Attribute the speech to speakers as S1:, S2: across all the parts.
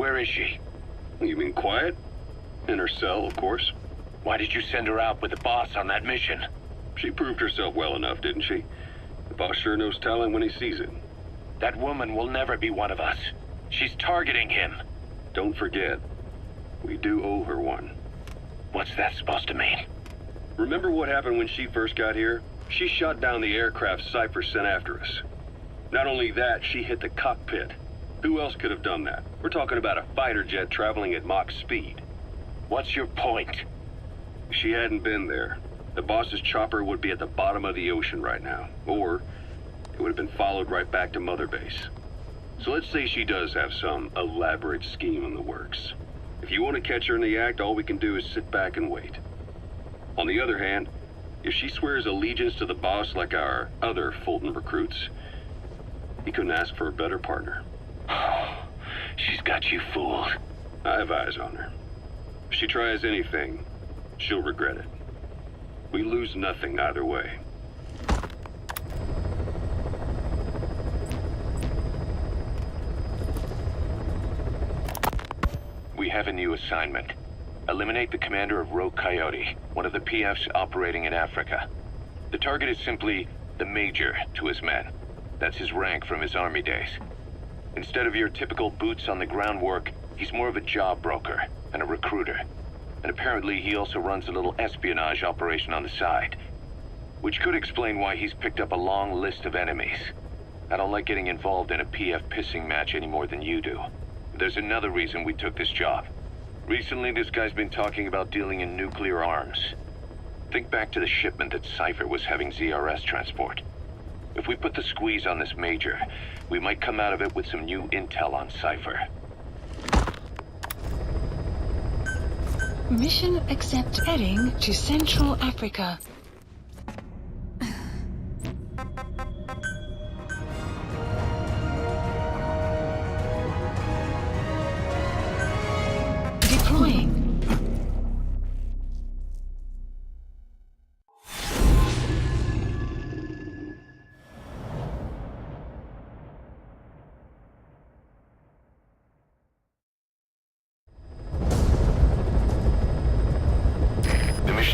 S1: Where is she?
S2: You mean quiet? In her cell, of course.
S1: Why did you send her out with the boss on that mission?
S2: She proved herself well enough, didn't she? The boss sure knows talent when he sees it.
S1: That woman will never be one of us. She's targeting him.
S2: Don't forget, we do owe her one.
S1: What's that supposed to mean?
S2: Remember what happened when she first got here? She shot down the aircraft Cypher sent after us. Not only that, she hit the cockpit. Who else could have done that? We're talking about a fighter jet traveling at Mach speed.
S1: What's your point?
S2: If she hadn't been there, the boss's chopper would be at the bottom of the ocean right now. Or it would have been followed right back to Mother Base. So let's say she does have some elaborate scheme in the works. If you want to catch her in the act, all we can do is sit back and wait. On the other hand, if she swears allegiance to the boss like our other Fulton recruits, he couldn't ask for a better partner.
S1: She's got you fooled.
S2: I have eyes on her. If she tries anything, she'll regret it. We lose nothing either way.
S1: We have a new assignment. Eliminate the commander of Rogue Coyote, one of the PFs operating in Africa. The target is simply the Major to his men. That's his rank from his army days. Instead of your typical boots-on-the-ground work, he's more of a job broker and a recruiter. And apparently he also runs a little espionage operation on the side, which could explain why he's picked up a long list of enemies. I don't like getting involved in a PF pissing match any more than you do. There's another reason we took this job. Recently, this guy's been talking about dealing in nuclear arms. Think back to the shipment that Cypher was having ZRS transport. If we put the squeeze on this Major, we might come out of it with some new intel on Cypher.
S3: Mission accept heading to Central Africa. Deploying.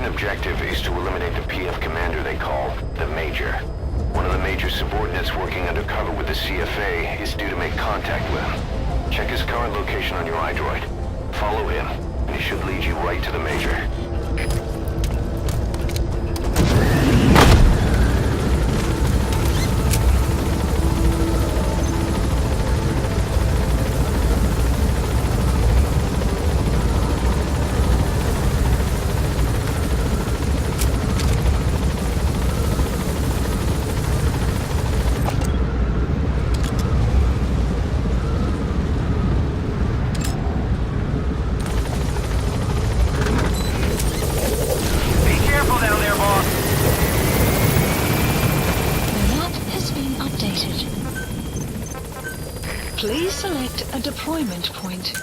S1: Objective is to eliminate the PF commander they call the Major. One of the Major's subordinates working undercover with the CFA is due to make contact with him. Check his current location on your iDroid. Follow him, and he should lead you right to the Major.
S3: Please select a deployment point.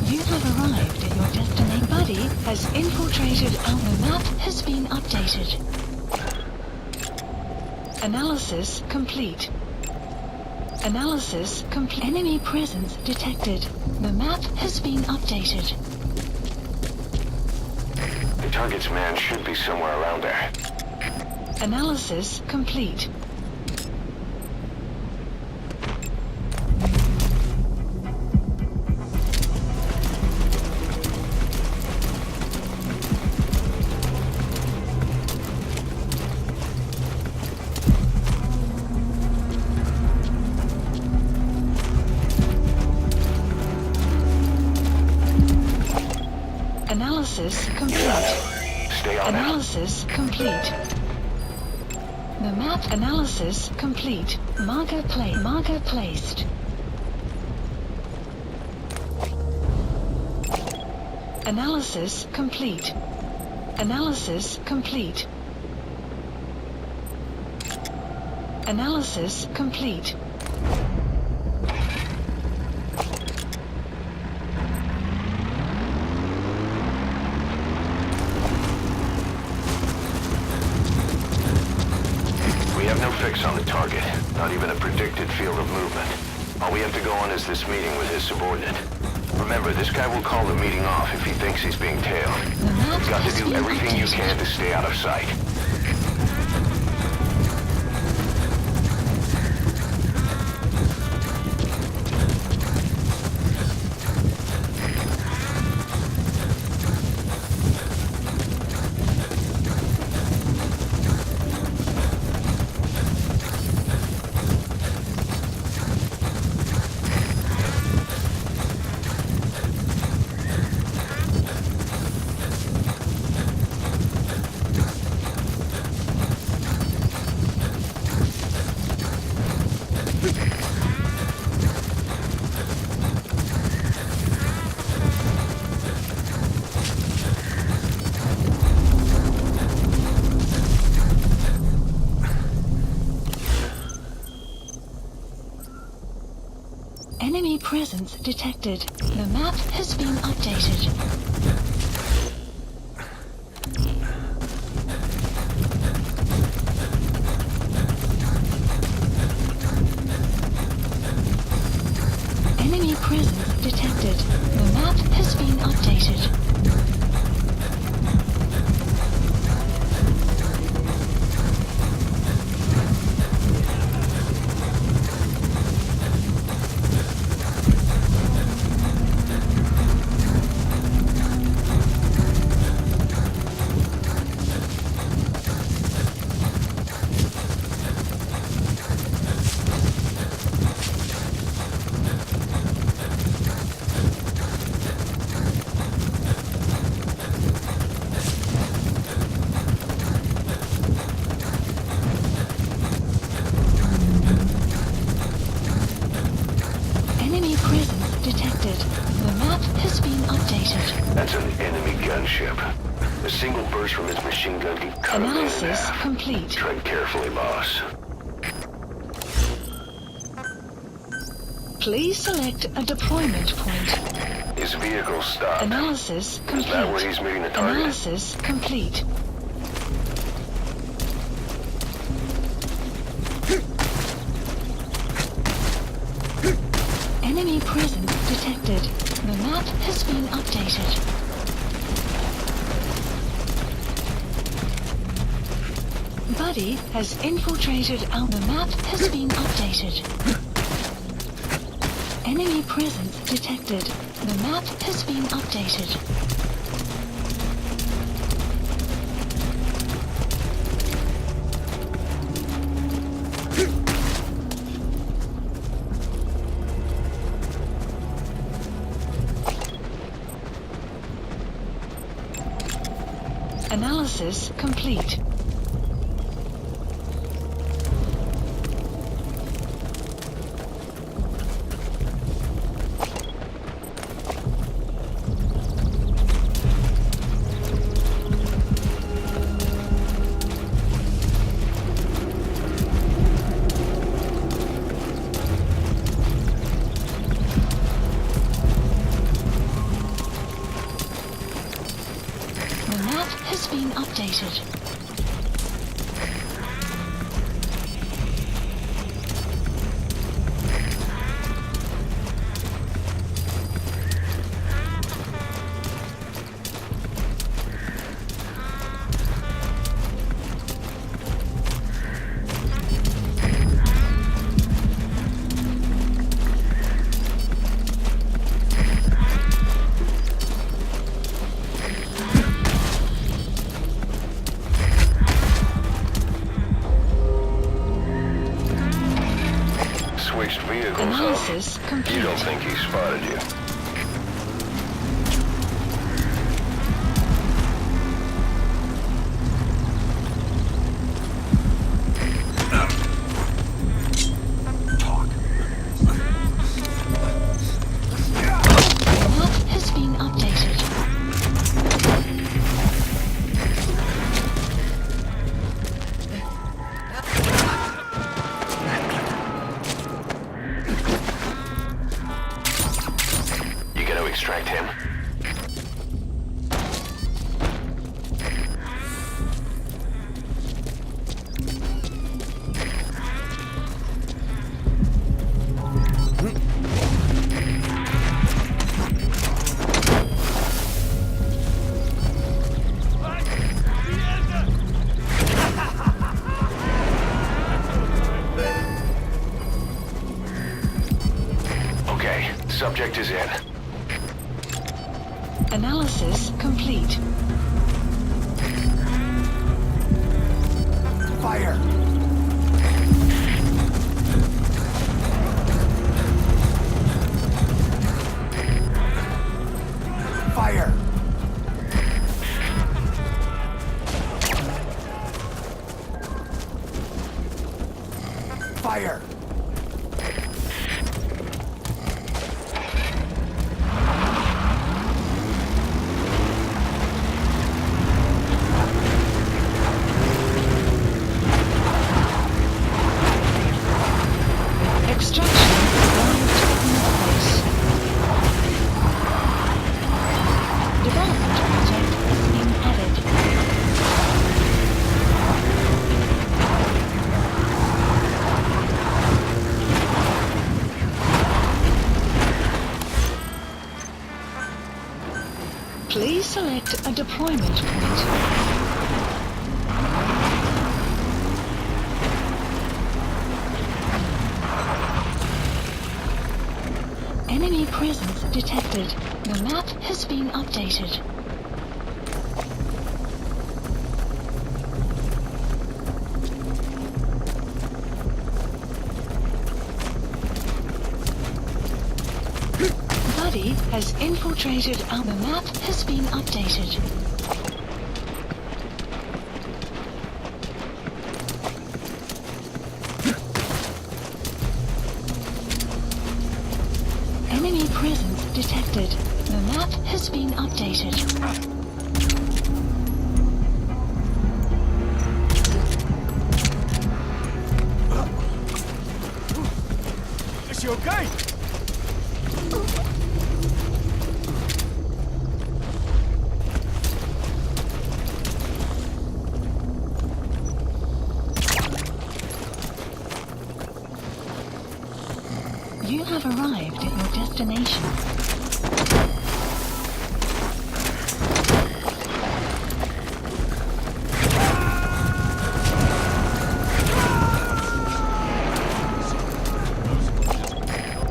S3: You have arrived at your destination. Buddy has infiltrated our map has been updated. Analysis complete. Analysis complete. Enemy presence detected. The map has been updated.
S1: The target's man should be somewhere around there.
S3: Analysis complete. Analysis complete.
S1: Stay on
S3: Analysis complete. The map analysis complete. Marker placed. Analysis complete. Analysis complete. Analysis complete.
S4: fix on the target, not even a predicted field of movement. All we have to go on is this meeting with his subordinate. Remember, this guy will call the meeting off if he thinks he's being tailed. You've got to do everything you can to stay out of sight.
S3: Enemy presence detected. The map has been updated. Enemy presence detected. The map has been updated.
S4: That's an enemy gunship. A single burst from his machine gun can cut him in
S3: Analysis
S4: half.
S3: complete.
S4: Tread carefully, boss.
S3: Please select a deployment point.
S4: His vehicle stopped.
S3: Analysis complete.
S4: Is that where he's meeting the target?
S3: Analysis complete. Enemy presence detected. The map has been updated. Buddy has infiltrated the map has been updated. Enemy presence detected. The map has been updated. Analysis complete. Has been updated.
S4: Switched vehicles.
S3: Analysis complete.
S4: You don't think he spotted you?
S3: The map has been updated.
S4: Extract him. Subject is in.
S3: Analysis complete.
S5: Fire! Fire! Fire!
S3: Extraction arrived in place. Development project has been added. Please select a deployment point. Enemy presence detected. The map has been updated. Buddy has infiltrated. The map has been updated. Enemy presence detected. The map has been updated.
S5: Is he okay?
S3: You have arrived at your destination.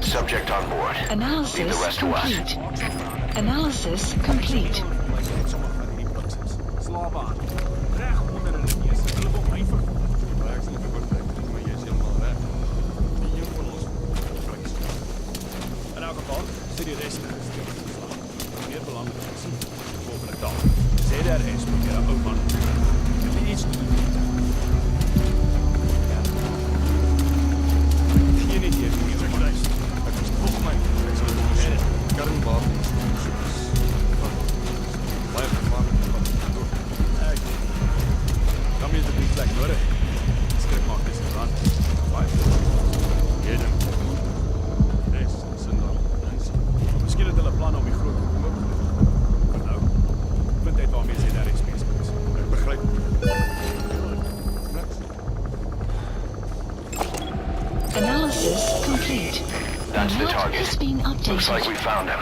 S4: Subject on board. Leave the
S3: Analysis
S4: rest to us.
S3: complete. Analysis complete.
S5: Slaap aan. Recht onder de linie. Is het helemaal einfach? Maar ik zal even correct. Maar jij is helemaal weg. Die jongen van ons. Vrees. In elk geval, studie rest naar het stil. Meer belangrijk is de volgende dag. Zij daar eens proberen ook man. Heb je iets doen? Geen idee wie hier reist. Het is volgens mij. Ik zal het niet Karrenbad. Blijf het maken. Kan je het niet plek nodig? Schrik maakt is het aan. Vijf. Jeden. Reis, zondag. Misschien het hele plan om je groot te komen. Maar nou, ik vind dit waarmee ze daar iets bezig is. Ik begrijp het.
S3: Analysis complete.
S4: That's the
S3: map
S4: target.
S3: has been updated.
S4: Looks like we found him.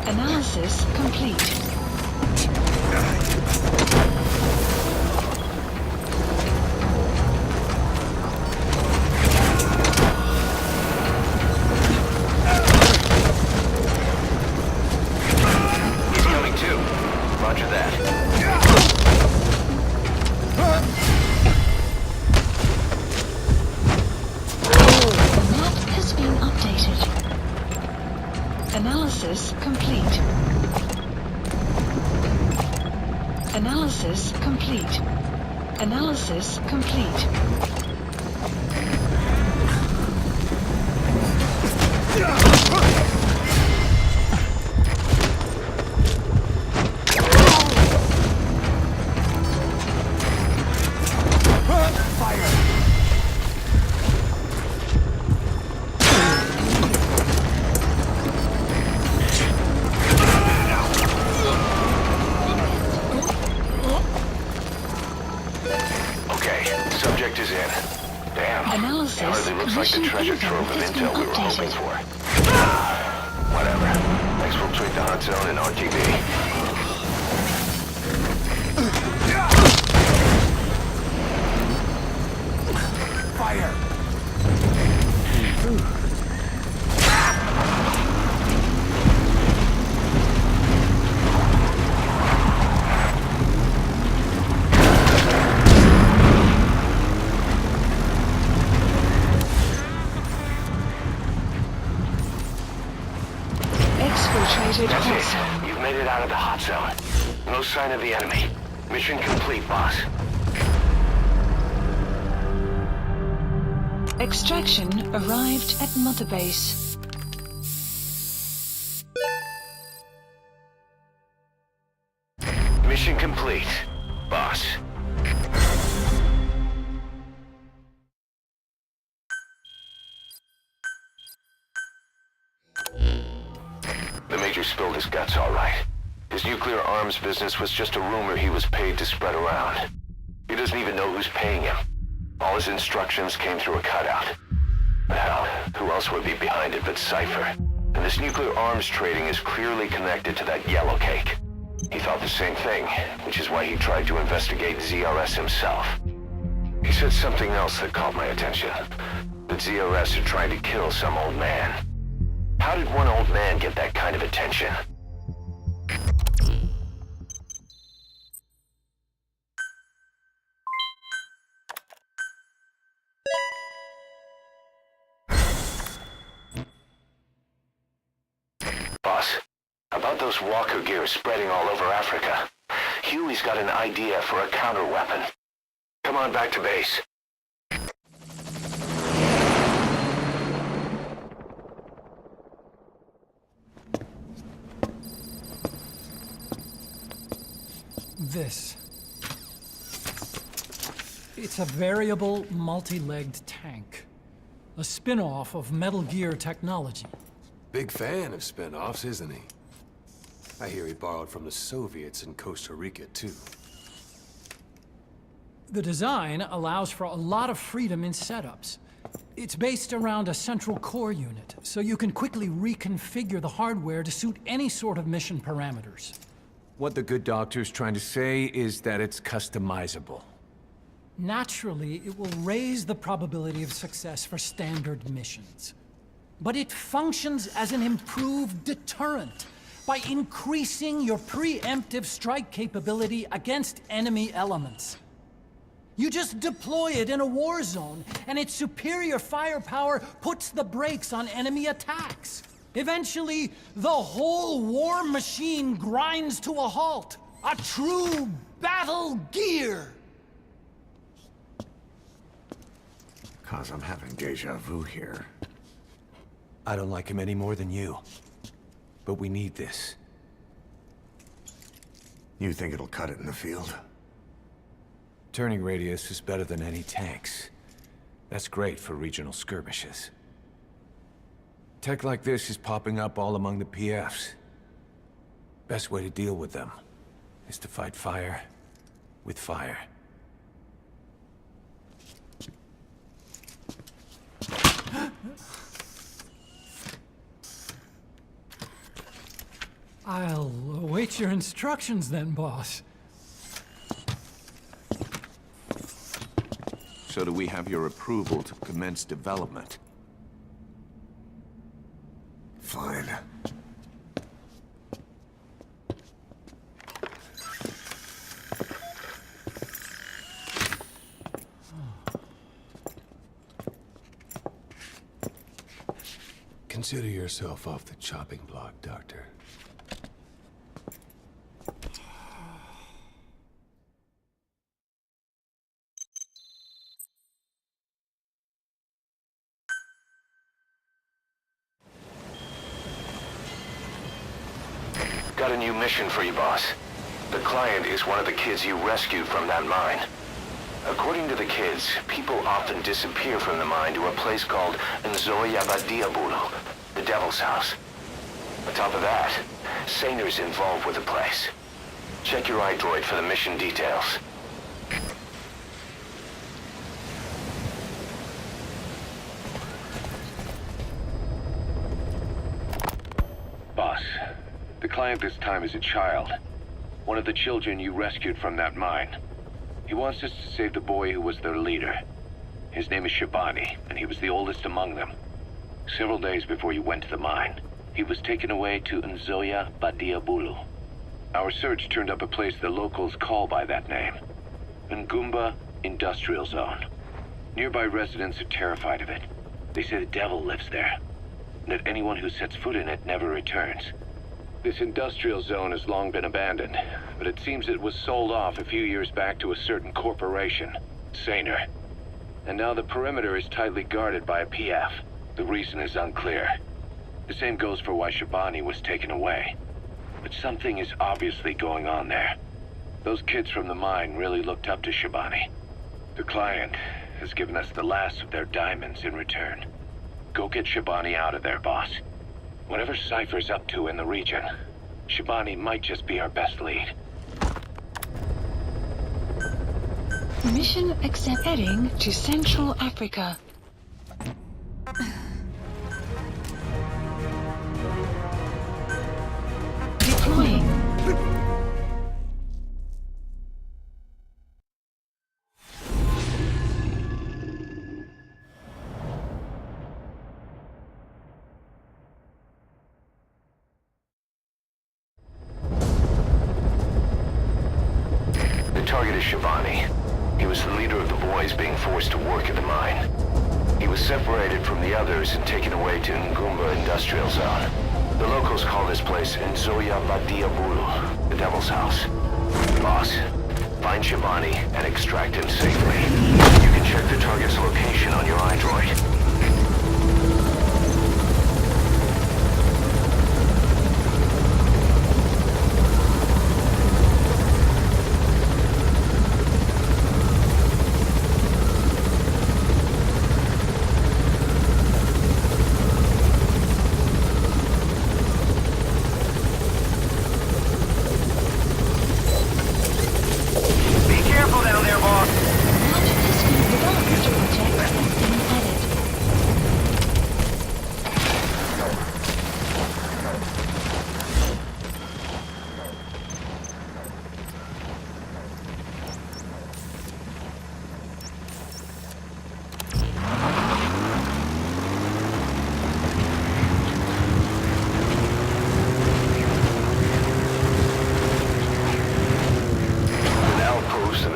S3: Analysis complete. Analysis complete. Analysis complete. Analysis complete.
S4: Like the treasure trove of intel we were hoping for. Whatever. Exfiltrate the hot zone and RTB. Fire!
S3: That's it.
S4: You've made it out of the hot zone. No sign of the enemy. Mission complete, boss.
S3: Extraction arrived at Mother Base.
S4: Mission complete, boss. The Major spilled his guts all right. His nuclear arms business was just a rumor he was paid to spread around. He doesn't even know who's paying him. All his instructions came through a cutout. Hell, who else would be behind it but Cypher? And this nuclear arms trading is clearly connected to that yellow cake. He thought the same thing, which is why he tried to investigate ZRS himself. He said something else that caught my attention. That ZRS are trying to kill some old man. How did one old man get that kind of attention? Boss, about those walker gears spreading all over Africa, Huey's got an idea for a counter-weapon. Come on back to base.
S6: This. It's a variable, multi-legged tank. A spin-off of Metal Gear technology.
S7: Big fan of spin-offs, isn't he? I hear he borrowed from the Soviets in Costa Rica, too.
S6: The design allows for a lot of freedom in setups. It's based around a central core unit, so you can quickly reconfigure the hardware to suit any sort of mission parameters.
S8: What the good doctor's trying to say is that it's customizable.
S6: Naturally, it will raise the probability of success for standard missions. But it functions as an improved deterrent by increasing your preemptive strike capability against enemy elements. You just deploy it in a war zone, and its superior firepower puts the brakes on enemy attacks. Eventually, the whole war machine grinds to a halt. A true battle gear!
S7: 'Cause I'm having deja vu here.
S8: I don't like him any more than you. But we need this.
S7: You think it'll cut it in the field?
S8: Turning radius is better than any tanks. That's great for regional skirmishes. Tech like this is popping up all among the PFs. Best way to deal with them is to fight fire with fire.
S6: I'll await your instructions then, boss.
S8: So do we have your approval to commence development?
S7: Fine. Consider yourself off the chopping block, Doctor.
S4: Got a new mission for you, boss. The client is one of the kids you rescued from that mine. According to the kids, people often disappear from the mine to a place called Nzoyabadiabulu, the Devil's House. On top of that, Saner's involved with the place. Check your iDroid for the mission details.
S1: Boss, the client this time is a child. One of the children you rescued from that mine. He wants us to save the boy who was their leader. His name is Shabani, and he was the oldest among them. Several days before you went to the mine, he was taken away to Nzoyabadiabulu. Our search turned up a place the locals call by that name. Ngumba Industrial Zone. Nearby residents are terrified of it. They say the devil lives there, and that anyone who sets foot in it never returns. This industrial zone has long been abandoned, but it seems it was sold off a few years back to a certain corporation, Saner. And now the perimeter is tightly guarded by a PF. The reason is unclear. The same goes for why Shabani was taken away. But something is obviously going on there. Those kids from the mine really looked up to Shabani. The client has given us the last of their diamonds in return. Go get Shabani out of there, boss. Whatever Cypher's up to in the region, Shabani might just be our best lead.
S3: Mission accept. Heading to Central Africa. Deploying.
S4: The target is Shabani. He was the leader of the boys being forced to work at the mine. He was separated from the others and taken away to Ngumba Industrial Zone. The locals call this place Nzoyabadiabulu, the Devil's House. Boss, find Shabani and extract him safely. You can check the target's location on your iDroid.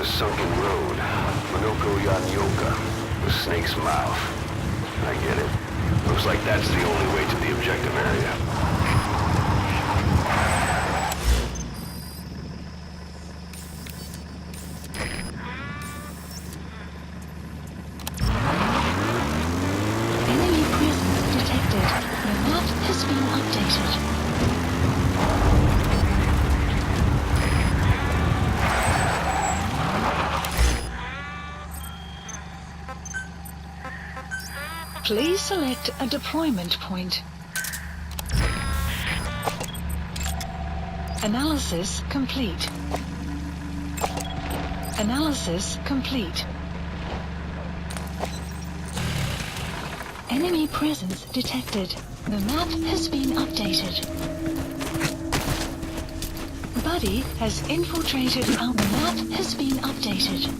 S4: Sunken road. Monoko Yanyoka. The snake's mouth. I get it. Looks like that's the only way to the objective area.
S3: Enemy presence detected. The map has been updated. Please select a deployment point. Analysis complete. Analysis complete. Enemy presence detected. The map has been updated. Buddy has infiltrated our map has been updated.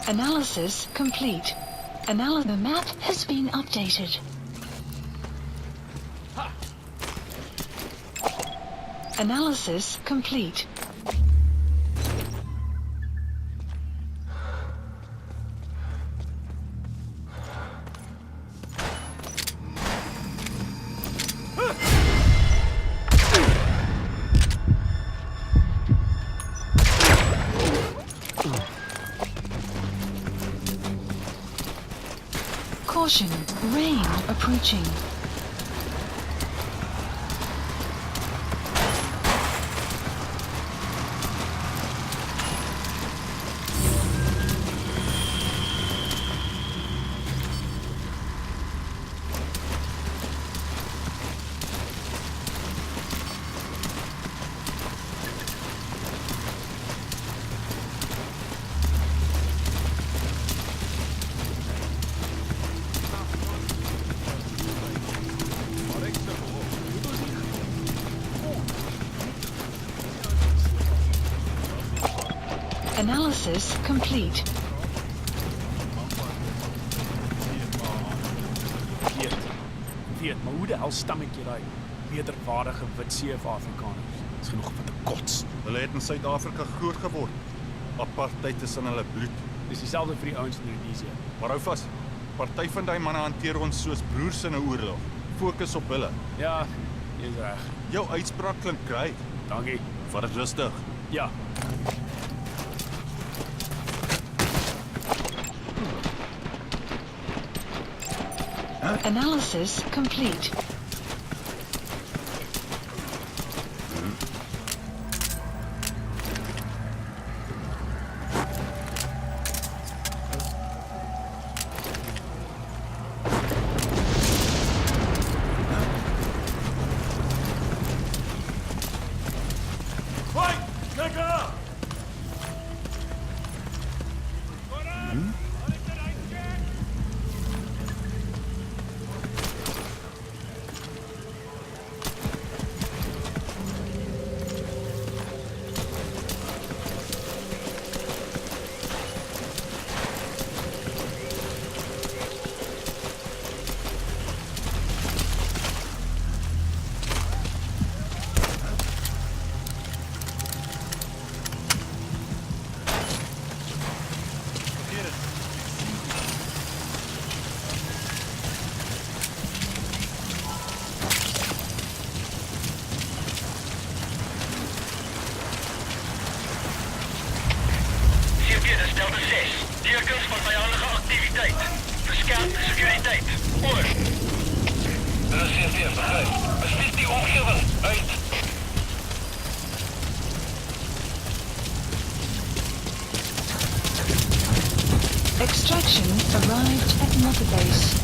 S3: Analysis complete. The map has been updated. Analysis complete. Caution, rain approaching. Analysis complete.
S5: Weet, maar hoe de hel stam ek jy wederwaardige wit Suid-Afrikaners? Dis genoeg van 'n kots.
S9: Hulle het in Suid-Afrika groot geword. Apartheid is in hulle bloed.
S5: Dis dieselfde vir die ouens in Rhodesia.
S9: Maar hou vas. Party van daai manne hanteer ons soos broers in 'n oorlog. Fokus op hulle.
S5: Ja, jy's reg.
S9: Jou uitspraak klink great.
S5: Dankie.
S9: Vat dit rustig.
S5: Ja.
S3: Analysis complete. Extraction arrived at Mother Base.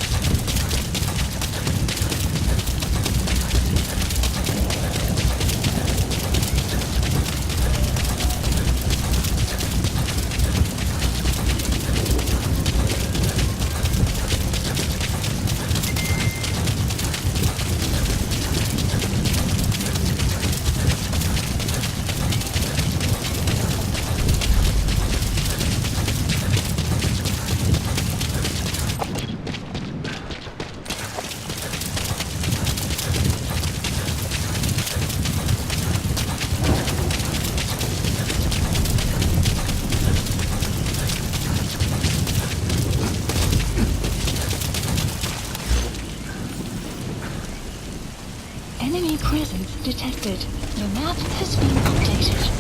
S3: Enemy presence detected. The map has been updated.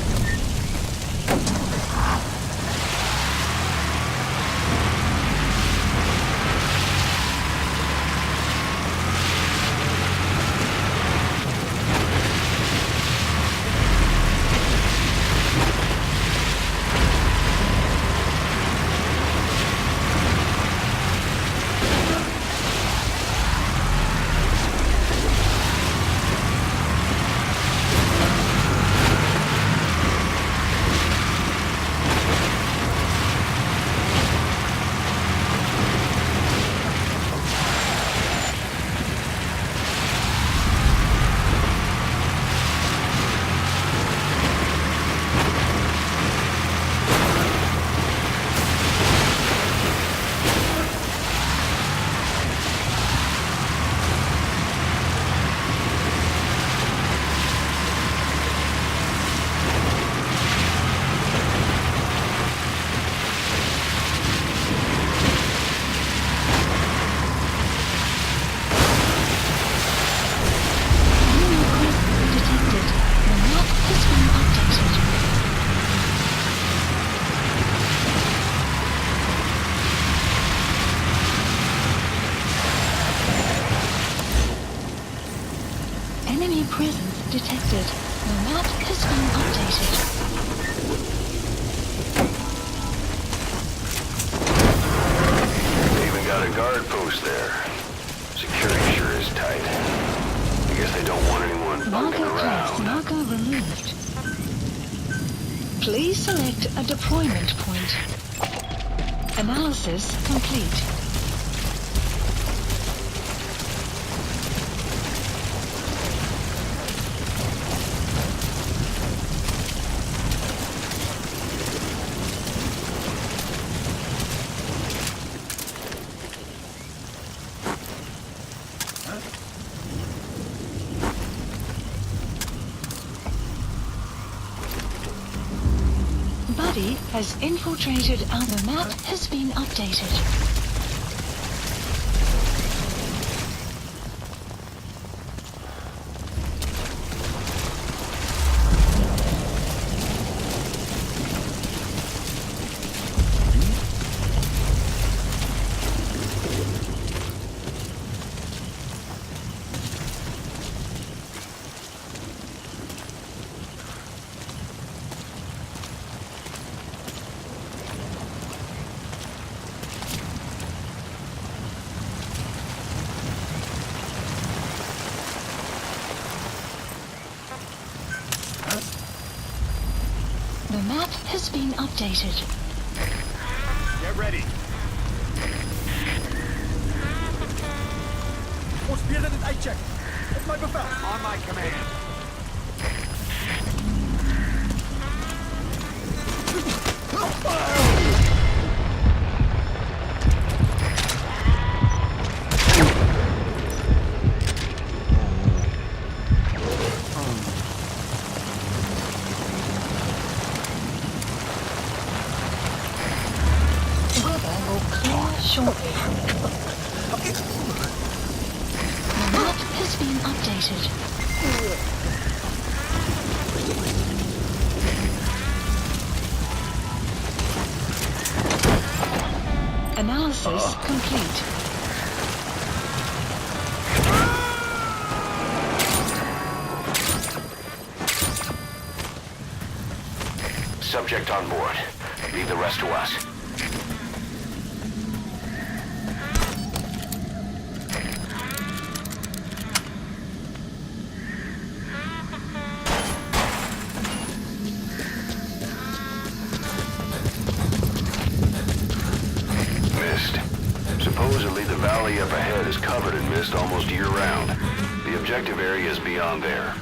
S3: Please select a deployment point. Analysis complete. Buddy has infiltrated and the map has been updated. The map has been updated.
S5: Get ready. Ons weet dat dit uitcheck. Op my bevel.
S8: On my command.
S3: Shortly. The map has been updated. Analysis complete.
S4: Subject on board. Leave the rest to us. Supposedly the valley up ahead is covered in mist almost year-round. The objective area is beyond there.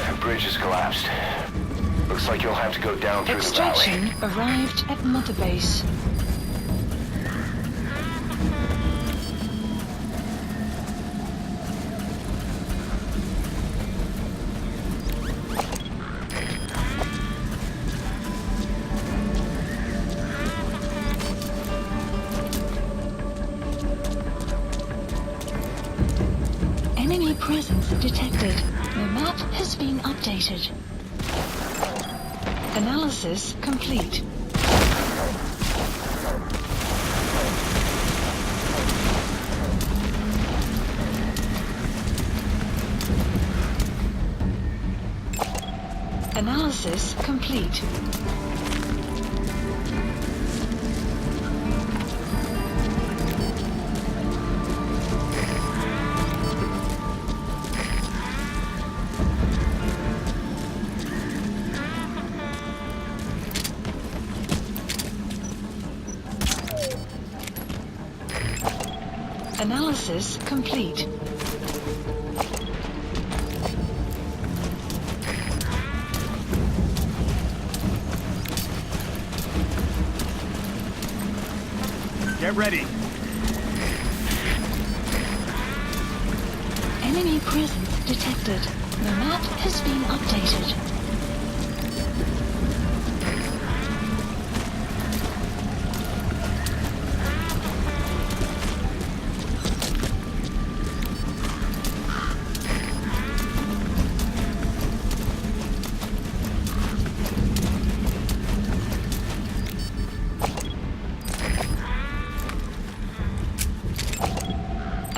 S4: The bridge has collapsed. Looks like you'll have to go down through the valley.
S3: Extraction arrived at Mother Base. Enemy presence detected. The map has been updated. Analysis complete. Analysis complete. Analysis complete.
S5: Get ready.
S3: Enemy presence detected. The map has been updated.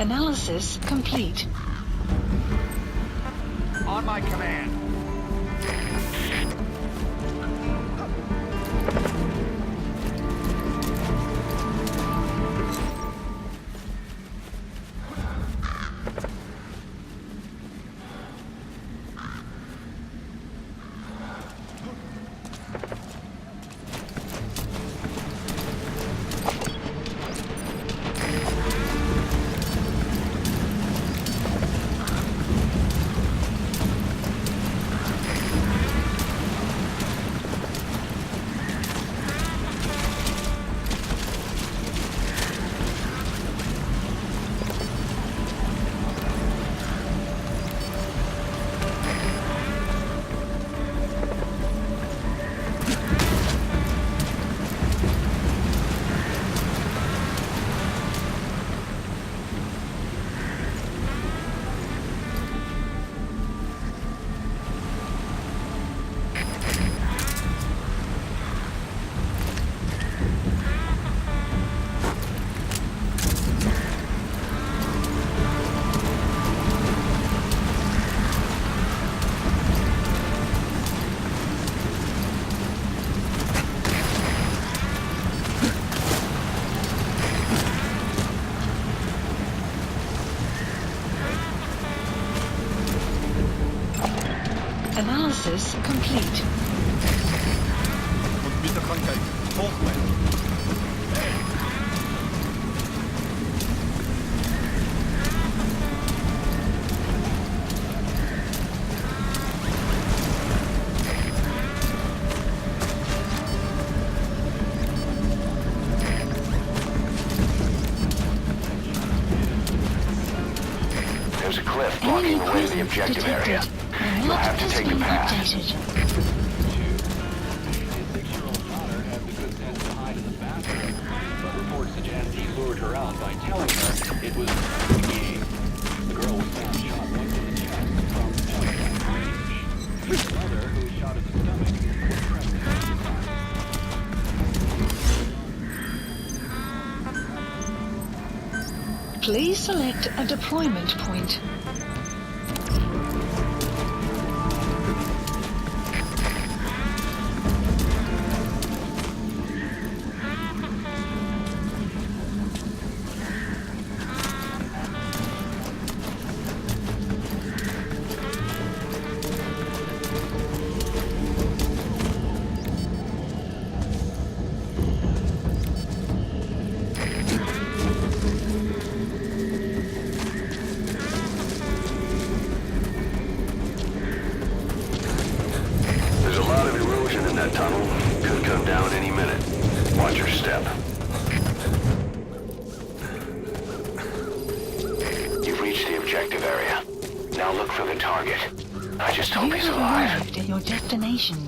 S3: Analysis complete.
S8: On my command.
S4: cliff
S3: Enemy
S4: blocking the way to the
S3: presence
S4: objective
S3: detected.
S4: area.
S3: The
S4: You'll
S3: map
S4: have to
S3: has
S4: take the
S3: been
S4: pass.
S3: updated.
S1: His 6-year-old daughter had the good sense to hide in the bathroom, but reports suggest he lured her out by telling her it was the game. The girl was found shot once in the chest from point-blank range. His mother, who was shot in the stomach, was present at the time.
S3: Please select a deployment point.
S2: There's a lot of erosion in that tunnel. Could come down any minute. Watch your step.
S4: You've reached the objective area. Now look for the target. I just hope
S3: You
S4: he's
S3: have
S4: alive.
S3: arrived at your destination.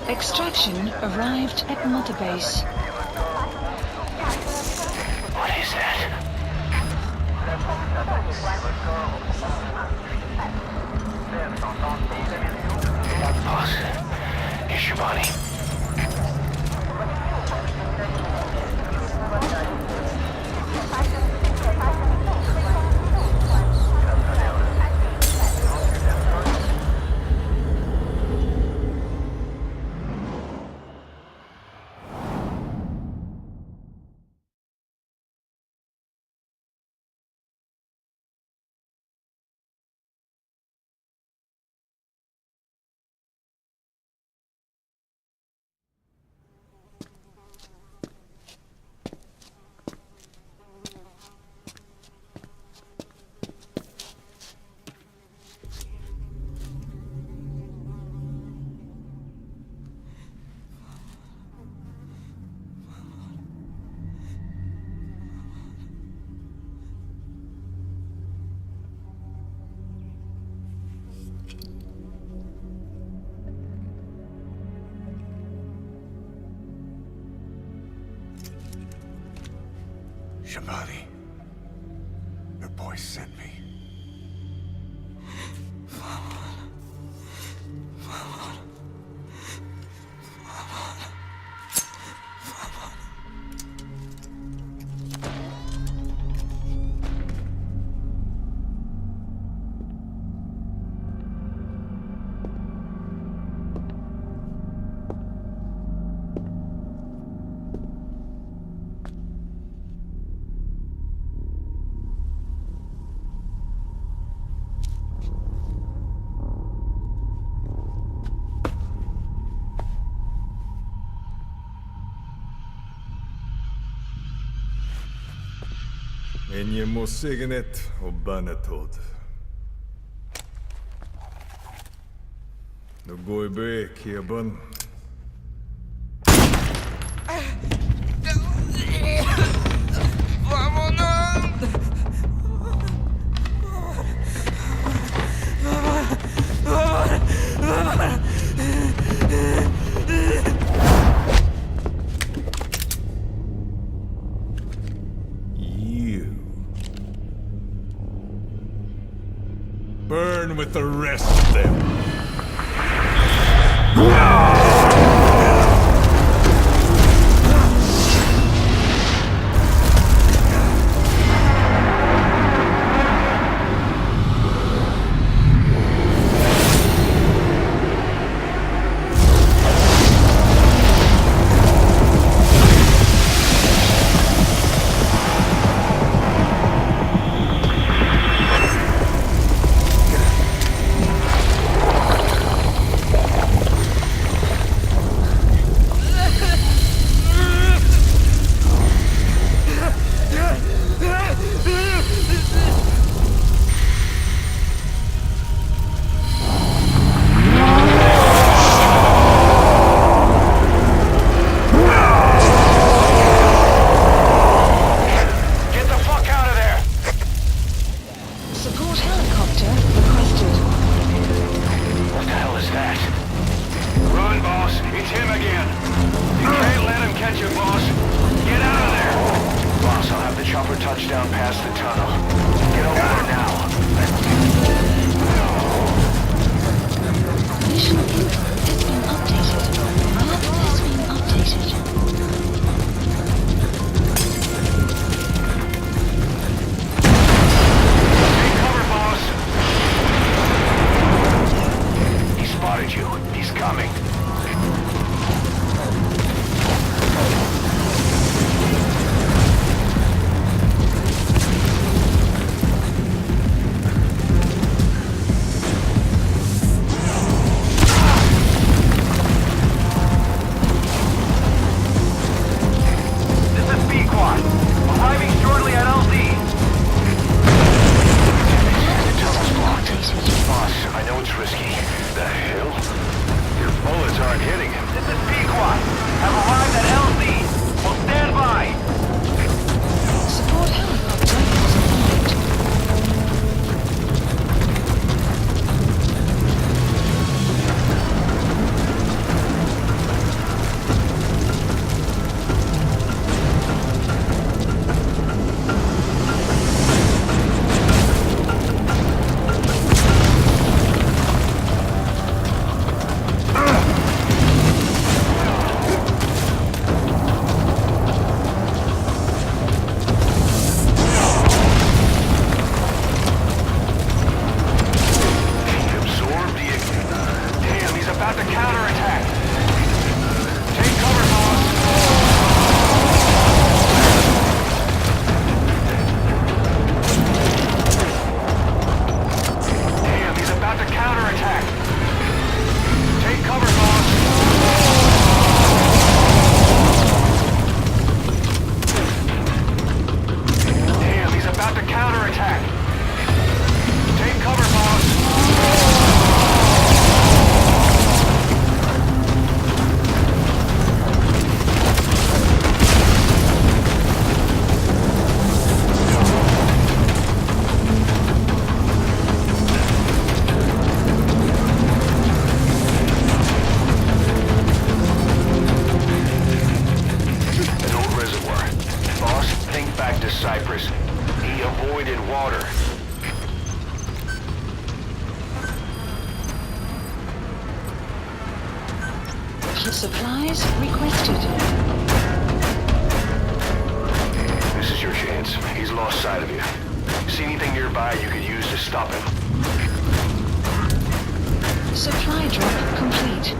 S3: Extraction arrived at Mother Base.
S4: What is that? Boss, it's Shivani.
S8: Shabani, your boy sent me.
S10: En je må signet og bannetod. Nu går jeg bek, Kebban. Burn with the rest of them.
S4: Touchdown past the tunnel. Get over there now.
S3: Mission info has been updated. Map has been updated.
S4: Take cover, boss. He spotted you. He's coming.
S3: Supplies requested.
S4: This is your chance. He's lost sight of you. See anything nearby you could use to stop him?
S3: Supply drop complete.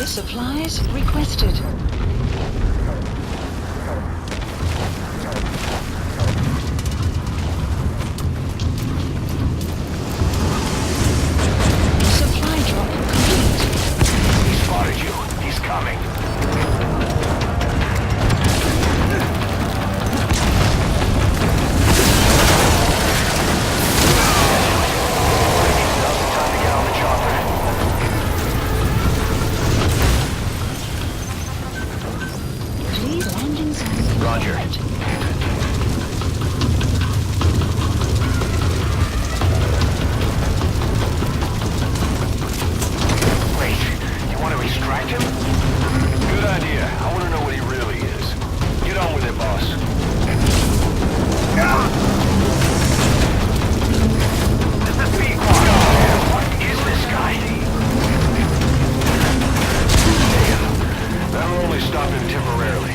S3: Supplies requested. Supply drop complete.
S4: He spotted you. He's coming. Now's the time to get on the chopper. Roger. Wait, you want to extract him? Good idea. I want to know what he really is. Get on with it, boss. This is Pequod. What is this guy? Damn. That'll only stop him temporarily.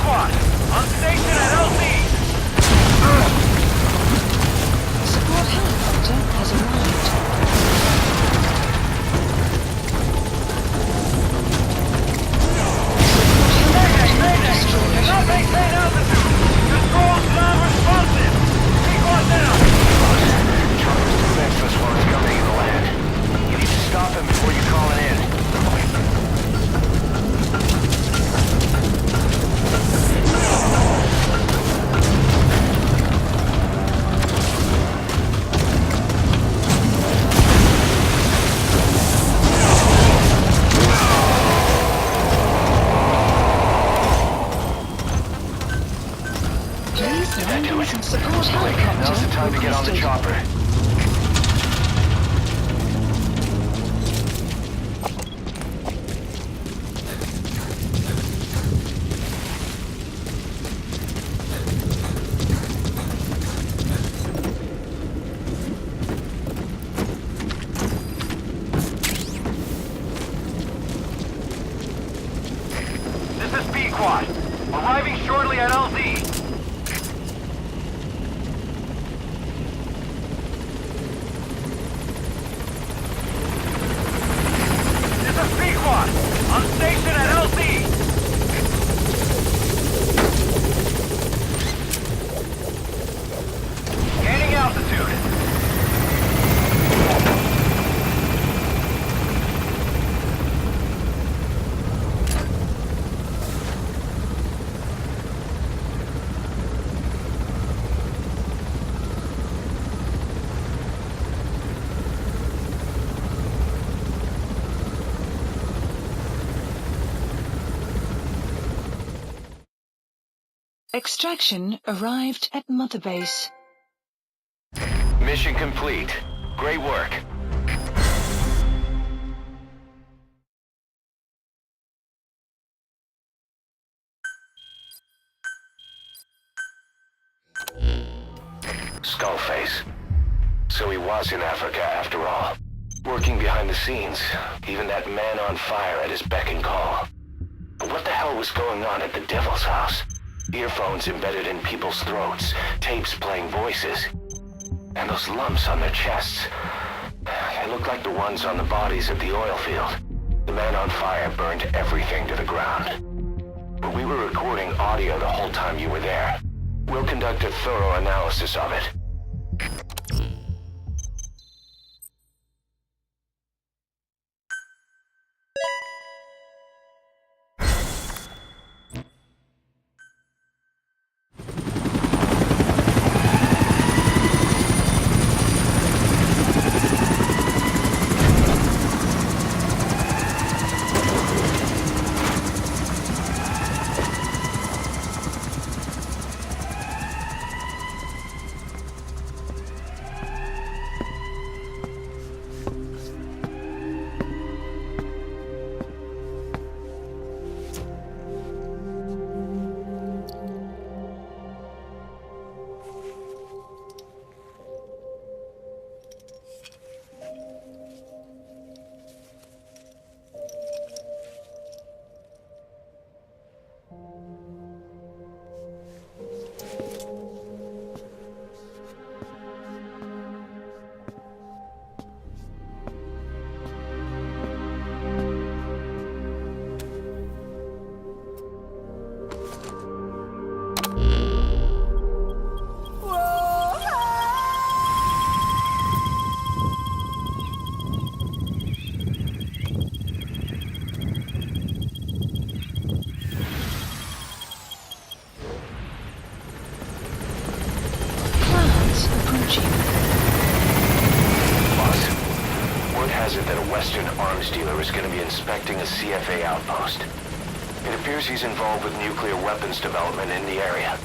S4: On station at LZ!
S3: Support helicopter has arrived.
S4: Not maintain altitude! Control's non-responsive! Pequod down! Chopper's defenseless while it's coming in the land. You need to stop him before you call it in.
S3: Support helicopter.
S4: Now's the time to get on the chopper. This is Pequod. Arriving shortly at LZ. On station at LZ! Gaining altitude.
S3: Extraction arrived at Mother Base.
S4: Mission complete. Great work. Skullface. So he was in Africa after all. Working behind the scenes. Even that man on fire at his beck and call. But what the hell was going on at the Devil's house? Earphones embedded in people's throats, tapes playing voices. And those lumps on their chests. They look like the ones on the bodies at the oil field. The man on fire burned everything to the ground. But we were recording audio the whole time you were there. We'll conduct a thorough analysis of it. Inspecting a CFA outpost. It appears he's involved with nuclear weapons development in the area.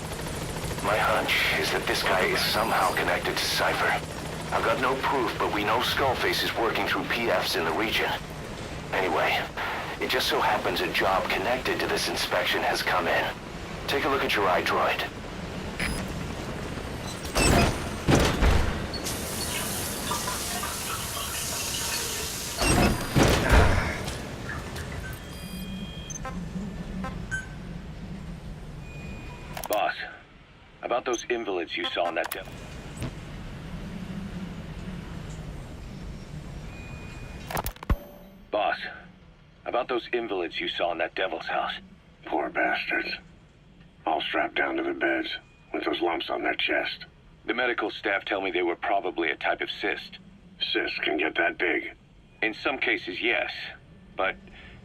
S4: My hunch is that this guy is somehow connected to Cypher. I've got no proof, but we know Skullface is working through PFs in the region. Anyway, it just so happens a job connected to this inspection has come in. Take a look at your iDroid.
S1: About those invalids you saw in that demo. Boss, about those invalids you saw in that devil's house.
S11: Poor bastards. All strapped down to the beds, with those lumps on their chest.
S1: The medical staff tell me they were probably a type of cyst.
S11: Cysts can get that big?
S1: In some cases, yes. But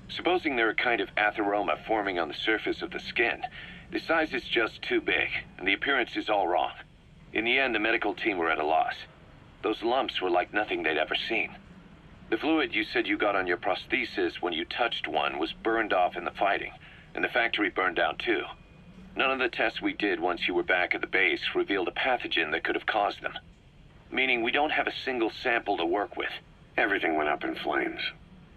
S1: supposing they're a kind of atheroma forming on the surface of the skin, the size is just too big, and the appearance is all wrong. In the end, the medical team were at a loss. Those lumps were like nothing they'd ever seen. The fluid you said you got on your prosthesis when you touched one was burned off in the fighting, and the factory burned down too. None of the tests we did once you were back at the base revealed a pathogen that could have caused them. Meaning we don't have a single sample to work with.
S11: Everything went up in flames.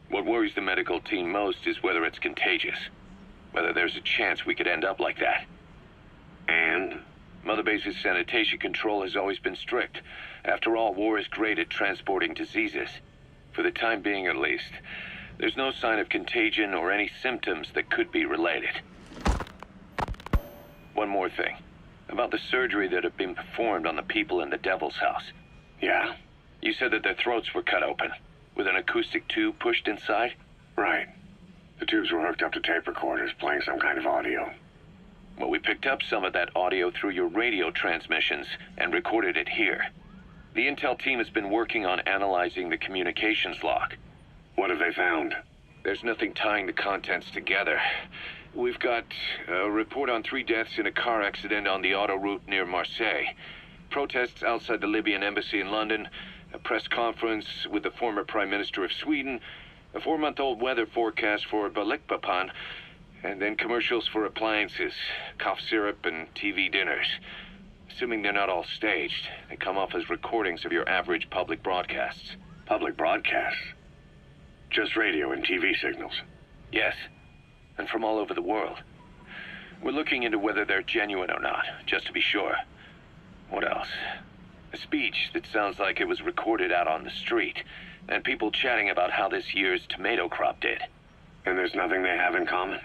S1: What worries the medical team most is whether it's contagious. Whether there's a chance we could end up like that.
S11: And?
S1: Mother Base's sanitation control has always been strict. After all, war is great at transporting diseases. For the time being, at least. There's no sign of contagion or any symptoms that could be related. One more thing. About the surgery that had been performed on the people in the Devil's House.
S11: Yeah?
S1: You said that their throats were cut open, with an acoustic tube pushed inside?
S11: Right. The tubes were hooked up to tape recorders, playing some kind of audio.
S1: Well, we picked up some of that audio through your radio transmissions and recorded it here. The intel team has been working on analyzing the communications log.
S11: What have they found?
S1: There's nothing tying the contents together. We've got a report on 3 deaths in a car accident on the autoroute near Marseille. Protests outside the Libyan embassy in London. A press conference with the former Prime Minister of Sweden. A 4-month-old weather forecast for Balikpapan, and then commercials for appliances, cough syrup, and TV dinners. Assuming they're not all staged, they come off as recordings of your average public broadcasts.
S11: Public broadcasts? Just radio and TV signals?
S1: Yes, and from all over the world. We're looking into whether they're genuine or not, just to be sure. What else? A speech that sounds like it was recorded out on the street, and people chatting about how this year's tomato crop did.
S11: And there's nothing they have in common?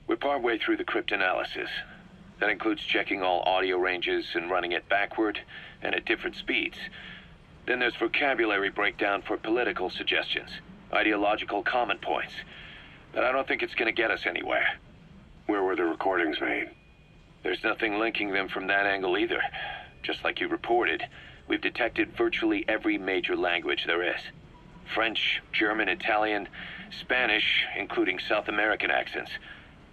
S1: We're partway through the cryptanalysis. That includes checking all audio ranges and running it backward and at different speeds. Then there's vocabulary breakdown for political suggestions, ideological comment points. But I don't think it's going to get us anywhere.
S11: Where were the recordings made?
S1: There's nothing linking them from that angle either. Just like you reported, we've detected virtually every major language there is. French, German, Italian, Spanish, including South American accents.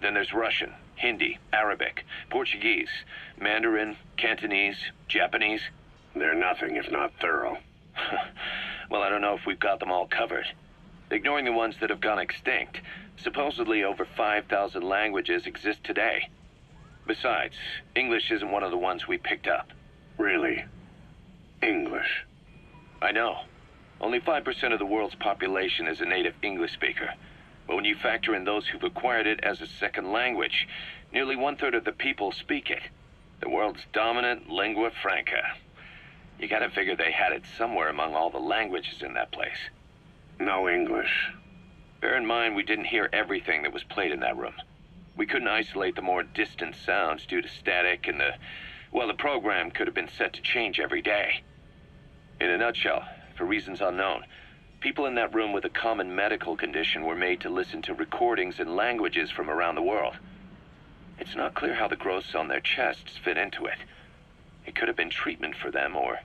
S1: Then there's Russian, Hindi, Arabic, Portuguese, Mandarin, Cantonese, Japanese.
S11: They're nothing if not thorough.
S1: Well, I don't know if we've got them all covered. Ignoring the ones that have gone extinct, supposedly over 5,000 languages exist today. Besides, English isn't one of the ones we picked up.
S11: Really? English?
S1: I know. Only 5% of the world's population is a native English speaker. But when you factor in those who've acquired it as a second language, nearly 1/3 of the people speak it. The world's dominant lingua franca. You gotta figure they had it somewhere among all the languages in that place.
S11: No English.
S1: Bear in mind, we didn't hear everything that was played in that room. We couldn't isolate the more distant sounds due to static, and the program could have been set to change every day. In a nutshell, for reasons unknown, people in that room with a common medical condition were made to listen to recordings in languages from around the world. It's not clear how the growths on their chests fit into it. It could have been treatment for them, or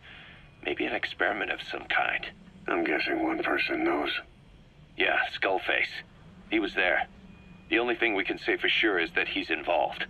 S1: maybe an experiment of some kind.
S11: I'm guessing one person knows.
S1: Yeah, Skullface. He was there. The only thing we can say for sure is that he's involved.